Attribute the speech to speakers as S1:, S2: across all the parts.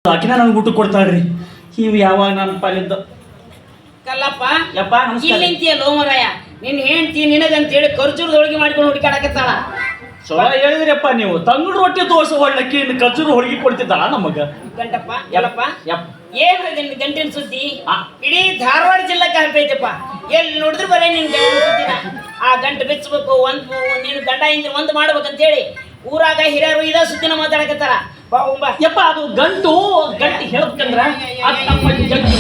S1: ಆಕಿನ ನನಗೆ ಊಟ ಕೊಡ್ತಾಳ್ರಿ. ಇವು ಯಾವಾಗ ನನ್ನ ಪಾಲಿದ್ದ
S2: ಕಲ್ಲಪ್ಪ
S1: ಯಪ್ಪ ನಮಸ್ಕಾರ.
S2: ಇಲ್ಲಿಂತಿಯ ಲೋಮರಾಯ ನಿನ್ನ ಹೆಂಡ್ತಿ ನಿನಗಂತ ಹೇಳಿ ಖರ್ಜೂರದ ಹೋಳಿಗೆ ಮಾಡ್ಕೊಂಡು ಹುಡುಕಾಡಕತ್ತಾಳ.
S1: ಚಲೋ ಹೇಳಿದ್ರಪ್ಪ ನೀವು. ತಂಗುಡು ರೊಟ್ಟಿ ದೋಸೆ ಹೊಳ್ಳಕ್ಕೆ ಇನ್ನು ಖರ್ಜೂರು ಹೋಳಿಗೆ ಕೊಡ್ತಿದ್ದಾಳ ನಮಗ.
S2: ಗಂಟಪ್ಪ ಎಲ್ಲಪ್ಪ
S1: ಯಪ್ಪ
S2: ಏನ್ ನಿನ್ ಗಂಟಿನ ಸುದ್ದಿ ಇಡೀ ಧಾರವಾಡ ಜಿಲ್ಲೆಗೆ ಆಗ್ತೈತಪ್ಪ. ಎಲ್ಲಿ ನೋಡಿದ್ರು ಬರೇ ನಿನ್ ಗಂಟಿನ ಸುದ್ದಿನ. ಆ ಗಂಟು ಬೆಚ್ಚಬೇಕು, ನೀನು ಗಂಡ ಹಿಂದಿನ ಒಂದು ಮಾಡ್ಬೇಕಂತ ಹೇಳಿ ಊರಾಗ ಹಿರಿಯರು ಇದ ಸುದ್ದಿನ ಮಾತಾಡಕತ್ತಾರ. ಬಾ ಉಂಬ
S1: ಯಪ್ಪ ಅದು ಗಂಟು ಹೇಳ್ಬೇಕಂದ್ರ ಗಂಟು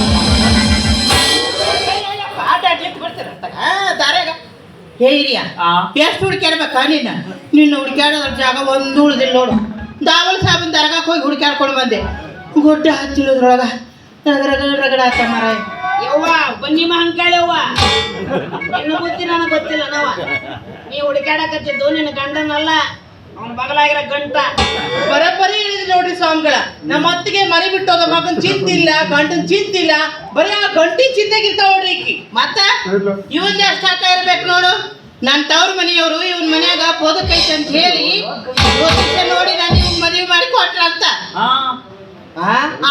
S2: ಆಟ ಆಡ್ಲಿಕ್ಕೆ ಬರ್ತಾರ
S3: ದಾರ್ಯಾಗ ಹೇ ಹಿರಿಯ ಎಷ್ಟು ಹುಡುಕ್ಯಾಡ್ಬೇಕ ನಿನ್ನ ಹುಡುಕ್ಯಾಡೋದ್ರ ಜಾಗ ಒಂದು ಉಳ್ದಿಲ್ಲ ನೋಡು. ದಾವಲ್ ಸಾಬನ್ ದರ್ಗಾಕ್ ಹೋಗಿ ಹುಡುಕ್ಯಾಡ್ಕೊಂಡು ಬಂದೆ. ಗೊಡ್ಡ ಹತ್ತಿಳದ್ರೊಳಗ ರಗಡ ಆತ ಮರ.
S2: ಯವ್ವ ಬನ್ನಿ ಹಂಕಾಳ್ಯವ್ವ ಇನ್ನು ಬುದ್ಧಿ ನನಗೆ ಗೊತ್ತಿಲ್ಲ ನಾವ. ನೀ ಹುಡುಕಾಡಕತ್ತಿದ್ದು ನಿನ್ನ ಗಂಡನಲ್ಲ, ಅವನ ಬಗಲಾಗಿರೋ ಗಂಟ.
S3: ಬರೀ ಹೇಳಿದ್ರಿ ನೋಡ್ರಿ ಸ್ವಾಮಿಗಳ. ನಮ್ಮ ಅತ್ತಿಗೆ ಮನೆ ಬಿಟ್ಟೋದ ಮಗನ್ ಚಿಂತಿಲ್ಲ, ಗಂಟನ್ ಚಿಂತಿಲ್ಲ, ಬರೀ ಆ ಗಂಟಿ ಚಿಂತೆಗಿರ್ತಾವ ನೋಡ್ರಿ ಈಕಿ. ಮತ್ತ ಇವನ್ ಎಷ್ಟು ಆಟ ಇರ್ಬೇಕು ನೋಡು. ನನ್ನ ತವ್ರ ಮನೆಯವರು ಇವನ್ ಮನ್ಯಾಗ ಪೋದಕೈತೆ ಅಂತ ಹೇಳಿ ನೋಡಿ ನಾನು ಇವ್ ಮದುವೆ ಮಾಡಿ ಕೊಟ್ರ ಅಂತ.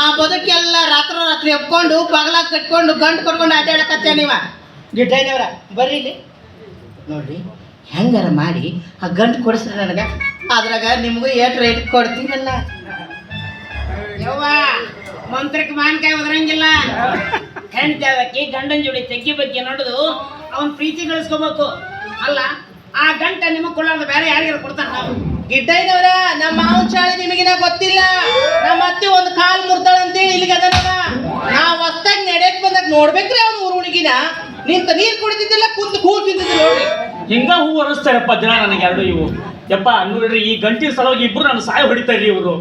S3: ಆ ಬದುಕೆಲ್ಲ ರಾತ್ರಿ ಒಪ್ಕೊಂಡು ಬಗಲಾಗ ಕಟ್ಕೊಂಡು ಗಂಟು ಕೊಟ್ಕೊಂಡು ಅಡ್ಡಾಡಕತ್ತೇ ನೀವ ಗಿಡ್ಡಯ್ಯನವ್ರ ಬರ್ರಿ ಇಲ್ಲಿ ನೋಡ್ರಿ. ಹೆಂಗಾರ ಮಾಡಿ ಆ ಗಂಟು ಕೊಡಿಸ್ರಿ ನನಗೆ. ಅದ್ರಾಗ ನಿಮಗೂ ಏಟ್ ರೇಟ್ ಕೊಡ್ತೀನಲ್ಲ.
S2: ಯವ್ವ ಮಂತ್ರಕ್ಕೆ ಮಾನ್ಕಾಯಿ ಒದರಂಗಿಲ್ಲ. ಹೆಂಡತಿ ಅದಕ್ಕೆ ಗಂಡನ ಜೋಡಿ ತೆಗ್ಗಿ ಬಗ್ಗೆ ನೋಡುದು ಅವನ್ ಪ್ರೀತಿ ಗಳಿಸ್ಕೋಬೇಕು. ಅಲ್ಲ ಆ ಗಂಟ ನಿಮಗ್ ಕೊಳ್ಳಾರ್ದ ಬೇರೆ ಯಾರಿಗಾರ ಕೊಡ್ತಾನ ನಾವು.
S3: ಗಿಡ್ಡಯ್ಯನವ್ರ ನಮ್ಮ ಮಾವನ ಚಾಳಿ ನಿಮಗಿನ ಗೊತ್ತಿಲ್ಲ. ನಮ್ಮ ಅತ್ತೆ ಒಂದು ಕಾಲ್ ಮುರ್ತಾಳಂತೇಳಿ ಇಲ್ಲಿಗೆ ಅದನ್ನ ನಾವು ಹೊಸ್ತಾಗ ನಡೆಯಕ್ ಬಂದಾಗ ನೋಡ್ಬೇಕ್ರಿ ಅವ್ನು ಊರು ಹುಡುಗಿನ ನಿಂತ ನೀರ್ ಕುಡಿತಿದ್ದಿಲ್ಲ, ಕುಂತು ಕೂಳ್ ತಿಂತಿದ್ದಿಲ್ಲ ನೋಡ್ರಿ.
S1: ಹಿಂಗ ಹೂ ಅನಿಸ್ತಾರಪ್ಪ ದಿನ ನನಗೆ ಎರಡು ಇವು. ಯಪ್ಪ ನೋಡ್ರಿ ಈ ಗಂಟಿ ಸಲುವಾಗಿ ಇಬ್ರು ನಾನು ಸಾಯ ಹೊಡಿತಾರ್ರಿ ಇವರು.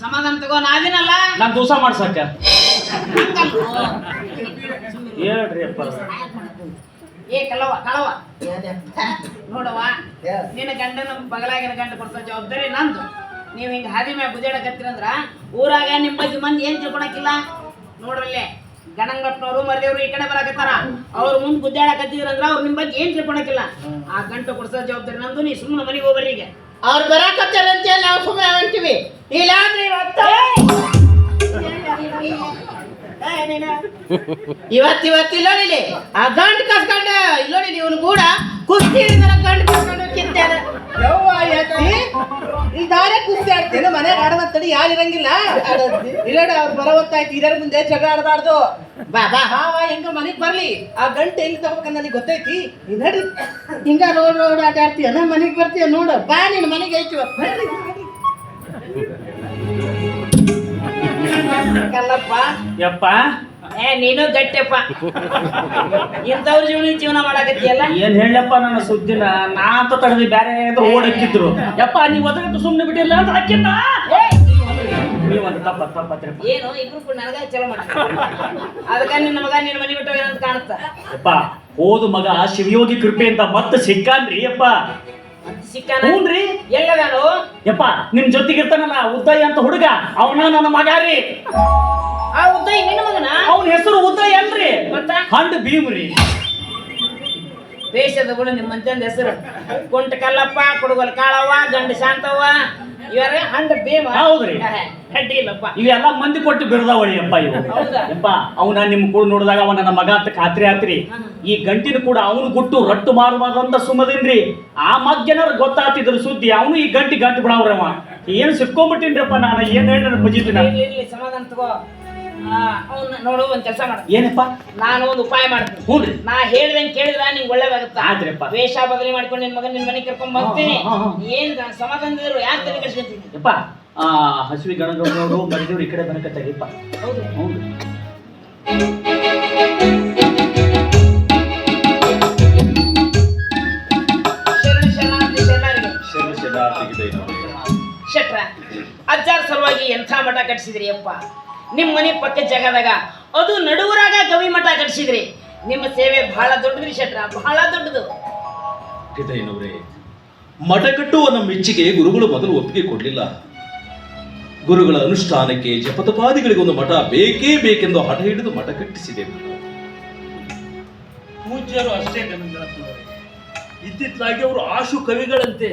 S2: ಸಮಾಧಾನ ತಗೋ ನಾದಿನಲ್ಲ
S1: ನಾನು ದೋಸ ಮಾಡ್ಸಕ್ಕ ಹೇಳ್ರಿ ಅಪ್ಪ.
S2: ಏ ಕಳವ ನೋಡವ್ವ, ನಿನ್ನ ಗಂಡನ ಬಗಲಾಗಿನ ಗಂಡ ಕೊಡ್ತಾ ಜವಾಬ್ದಾರಿ ನಂದು. ನೀವು ಹಿಂಗ ಹಾದಿ ಮ್ಯಾಗ ಗುಜಾಡಕತ್ತೀರಂದ್ರ ಊರಾಗ ನಿಮ್ಮ ಬಗ್ಗೆ ಮಂದಿ ಏನ್ ತಿಳ್ಕೊಳಕಿಲ್ಲ ನೋಡ್ರಲ್ಲೇ. ಗಣಂಗಟ್ನವರು ಮರಿದೇವ್ರು ಈ ಕಡೆ ಬರಾಕತ್ತಾರ. ಅವ್ರು ಮುಂದೆ ಗುದ್ದಾಡಕತ್ತಿದ್ರಂದ್ರ ಅವ್ರು ನಿಮ್ಮ ಬಗ್ಗೆ ಏನ್ ತಿಳ್ಕೊಳಕಿಲ್ಲ. ಆ ಗಂಟ ಕೊಡ್ಸೋ ಜವಾಬ್ದಾರಿ ನಂದು. ನೀ ಸುಮ್ಮನೆ ಮನೆಗೆ ಹೋಗ್ಬರ್ರಿ. ಈಗ
S3: ಅವ್ರು ಬರಾಕತ್ತಾರ ಅಂತೇಳಿ ನಾವು ಸುಮ್ಮನೆ ಅಂತೀವಿ. ಇಲ್ಲಾಂದ್ರೆ ಇವತ್ತಿಲ್ಲ ನೋಡಿ ಆ ಗಂಟು ಕಸ್ಕೊಂಡ ಇಲ್ಲ ನೋಡಿ ಇವನು ಕೂಡ ಕುಸ್ತಿ ಹಿಡಿದಾರ. ಗಂಟು ಕಸ್ಕೊಂಡು ಕಿತ್ತಾರ. ಈ ದಾರೆ ಕುಸ್ತಿ ಆಡ್ತೇನೆ ಮನೆಗೆ ಆಡೋದಂತಡಿ ಯಾರು ಇರಂಗಿಲ್ಲ. ಇಲ್ಲ ಅವ್ರು ಬರೋವತ್ತಾಯ್ತು. ಇದರ ಮುಂದೆ ಜಗಳ ಆಡಬಾರ್ದು. ಬಾ ಹೆಂಗ ಮನೆಗ್ ಬರ್ಲಿ. ಆ ಗಂಟೆ ಎಲ್ಲಿ ತಗೋಬೇಕಂತ ನನಗೆ ಗೊತ್ತೈತಿ. ನಡ್ರಿ ಹಿಂಗ ರೋಡ್ ಆಟ ಆಡ್ತೀಯ ಮನೆಗೆ ಬರ್ತೀಯ ನೋಡು. ಬಾ ನೀನು ಮನೆಗೆ ಐತಿ.
S2: ಕಲ್ಲಪ್ಪ
S1: ಯಪ್ಪ
S2: ನೀನು ಗಟ್ಟೆಪ್ಪ. ಇಂಥವ್ರ ಜೀವನ ಮಾಡಾಕತ್ತಿಯಲ್ಲ.
S1: ಏನ್ ಹೇಳಪ್ಪ ನನ್ನ ಸುದ್ದಿನ ನಾ ಅಂತ ತಡದಿ ಬ್ಯಾರೆ ಓಡಕ್ಕಿದ್ರು. ಯಪ್ಪ ನೀವ್ ಒದಗಟ್ಟು ಸುಮ್ಮನೆ ಬಿಟ್ಟಿಲ್ಲ ಅಂತ ಹಾಕಿನ್ನ ನೀವಂತ ತಪ್ಪತ್ರಪ್ಪ.
S2: ಏನು ಇಬ್ರು ಕೂಡ ನನಗ ಚಲೋ ಮಾಡ. ಅದಕ್ಕ ನಿನ್ನ ಮಗ ನಿನ್ನ ಮನೆ ಬಿಟ್ಟು ಏನಂತ ಕಾಣುತ್ತ.
S1: ಯಪ್ಪ ಹೋದ ಮಗ ಶಿವಯೋಗಿ ಕೃಪೆ ಅಂತ ಮತ್ತೆ ಸಿಕ್ಕಾನ್ರಿ. ಯಪ್ಪ ಹ್ಞೂನ್ರಿ.
S2: ಎಲ್ಲದಾನು
S1: ಯಪ್ಪ ನಿಮ್ ಜೊತೆಗಿರ್ತಾನಲ್ಲ ಉದ್ದಯ್ಯ ಅಂತ ಹುಡುಗ, ಅವನ ನನ್ನ ಮಗ ರೀ.
S2: ಆ ಉದ್ದಯ್ಯ ನಿನ್ನ ಮಗನ?
S1: ಅವನ ಹೆಸರು ಉದ್ದಯ್ಯ ಅಲ್ರಿ,
S2: ಮತ್ತ
S1: ಹಂಡ್ ಭೀಮ್ರಿ.
S2: ದೇಶದ ಕೂಡ ನಿಮ್ಮ ಮಂತ್ಯಂದ ಹೆಸರು ಕುಂಟ ಕಲ್ಲಪ್ಪ, ಕುಡುಗಲ್ ಕಾಳವ್ವ, ಗಂಡ ಶಾಂತವ್ವ, ಇವರೇ ಹಂಡ ಭೀಮ.
S1: ಹೌದ್ರಿ.
S2: ಅಡ್ಡಿ ಇಲ್ಲಪ್ಪ.
S1: ಇವೆಲ್ಲ ಮಂದಿ ಕೊಟ್ಟು ಬಿಡದವಳಿ ಅಪ್ಪ ಇವು. ಯಪ್ಪ ಅವನ ನಿಮ್ ಕೂಡ ನೋಡಿದಾಗ ಅವ ನನ್ನ ಮಗ ಅಂತ ಖಾತ್ರಿ ಆತ್ರಿ. ಈ ಗಂಟಿನ ಕೂಡ ಅವನು ಗುಟ್ಟು ರಟ್ಟು ಮಾರುವಾದಂತ ಸುಮ್ಮದಿನ್ರಿ. ಆ ಮಗ್ಗೇನಾರ ಗೊತ್ತಾಗ್ತಿದ್ರ ಸುದ್ದಿ ಅವನು ಈ ಗಂಟಿ ಬಿಡವ್ರವ. ಏನು ಸಿಕ್ಕೊಂಡ್ಬಿಟ್ಟಿನ್ರಪ್ಪ ನಾನು. ಏನ್ ಹೇಳಿ ನನ್ನ ಬಜಿದಿನ
S2: ಸಮಾಧಾನ ತಗೋ. ನೋಡು ಒಂದ್ ಕೆಲಸ ಮಾಡ.
S1: ಏನಪ್ಪ?
S2: ನಾನು ಒಂದು ಉಪಾಯ ಮಾಡ್ತೀನಿ.
S1: ಹ್ಞೂನ್ರಿ.
S2: ನಾ ಹೇಳ್ದಂಗೆ ಕೇಳಿದ್ರ ನಿಂಗೆ ಒಳ್ಳೇದಾಗುತ್ತ.
S1: ಆದ್ರಪ್ಪ
S2: ವೇಷ ಬದಲಿ ಮಾಡ್ಕೊಂಡು ನಿನ್ ಮಗನ್ ನಿನ್ ಮನೆಗೆ ಕರ್ಕೊಂಡ್ ಬರ್ತೀನಿ. ಏನ್ ಸಮಾಧಾನದಿದ್ರು ಯಾಕೆ ತಲೆ ಕಳ್ಸ್ಕೊಂತೀನಿ.
S1: ಯಪ್ಪ ಹಸಿವಿ ಗಣಗೌಡರು ಮರಿದೇವ್ರು ಈ ಕಡೆ ಬನಕತ್ತಾರಿಪ್ಪ.
S2: ಹೌದು
S1: ಹೌದು. ಶೆಟ್ರ ಅಜ್ಜಾರ ಸಲುವಾಗಿ ಎಂಥ ಮಠ ಕಟ್ಸಿದ್ರಿ ಅಪ್ಪ. ನಿಮ್ಮ ಮನೆ ಪಕ್ಕ ಜಾಗದಾಗ ಅದು ನಡುವರಾಗ ಗವಿ ಮಠ ಕಟ್ಸಿದ್ರಿ. ನಿಮ್ಮ ಸೇವೆ ಬಹಳ ದೊಡ್ಡದ್ರಿ ಶೆಟ್ರ, ಬಹಳ ದೊಡ್ಡದು.
S4: ಮಠ ಕಟ್ಟುವ ನಮ್ಮ ಇಚ್ಛೆಗೆ ಗುರುಗಳು ಮೊದಲು ಒಪ್ಪಿಗೆ ಕೊಡಲಿಲ್ಲ. ಗುರುಗಳ ಅನುಷ್ಠಾನಕ್ಕೆ ಜಪತಪಾದಿಗಳಿಗೊಂದು ಮಠ ಬೇಕೇ ಬೇಕೆಂದು ಹಠ ಹಿಡಿದು ಮಠ ಕಟ್ಟಿಸಿದೆ.
S5: ಪೂಜ್ಯರು ಅಷ್ಟೇ ಗಮನ. ಇತ್ತಿತ್ತಲಾಗಿ ಅವರು ಆಶು ಕವಿಗಳಂತೆ